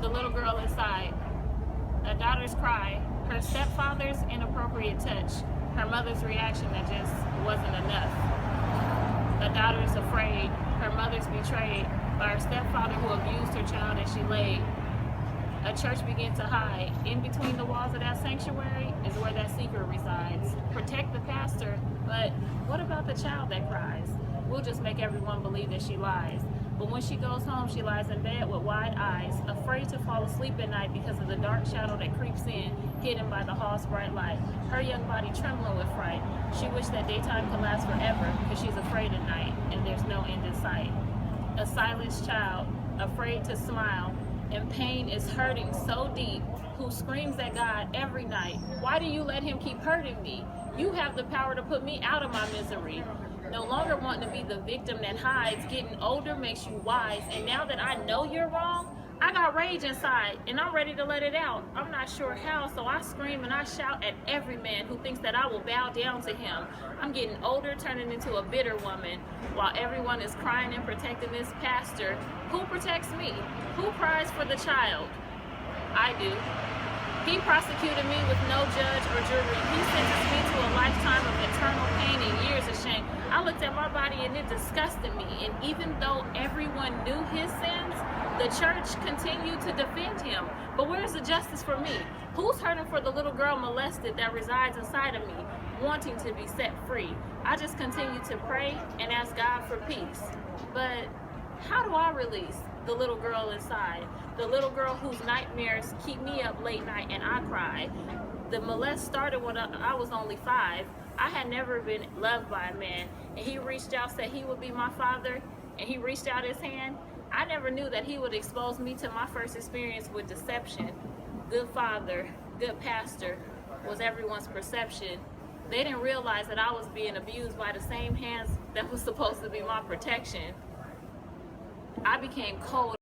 the little girl inside, a daughter's cry, her stepfather's inappropriate touch, her mother's reaction that just wasn't enough. A daughter's afraid, her mother's betrayed by her stepfather who abused her child as she laid. A church began to hide. In between the walls of that sanctuary is where that secret resides. Protect the pastor, but what about the child that cries? We'll just make everyone believe that she lies. But when she goes home, she lies in bed with wide eyes, afraid to fall asleep at night because of the dark shadow that creeps in, hidden by the hall's bright light. Her young body trembling with fright. She wished that daytime could last forever, because she's afraid at night, and there's no end in sight. A silenced child, afraid to smile, and pain is hurting so deep, who screams at God every night, "Why do you let him keep hurting me? You have the power to put me out of my misery." No longer wanting to be the victim that hides, getting older makes you wise, and now that I know you're wrong, I got rage inside, and I'm ready to let it out. I'm not sure how, so I scream and I shout at every man who thinks that I will bow down to him. I'm getting older, turning into a bitter woman, while everyone is crying and protecting this pastor. Who protects me? Who cries for the child? I do. He prosecuted me with no judge or jury. He sentenced me to a lifetime of eternal pain and years of shame. I looked at my body and it disgusted me. And even though everyone knew his sins, the church continued to defend him. But where's the justice for me? Who's hurting for the little girl molested that resides inside of me, wanting to be set free? I just continue to pray and ask God for peace. But how do I release the little girl inside? The little girl whose nightmares keep me up late night and I cry. The molest started when I was only 5. I had never been loved by a man, and he reached out, said he would be my father, and he reached out his hand. I never knew that he would expose me to my first experience with deception. Good father, good pastor was everyone's perception. They didn't realize that I was being abused by the same hands that was supposed to be my protection. I became cold.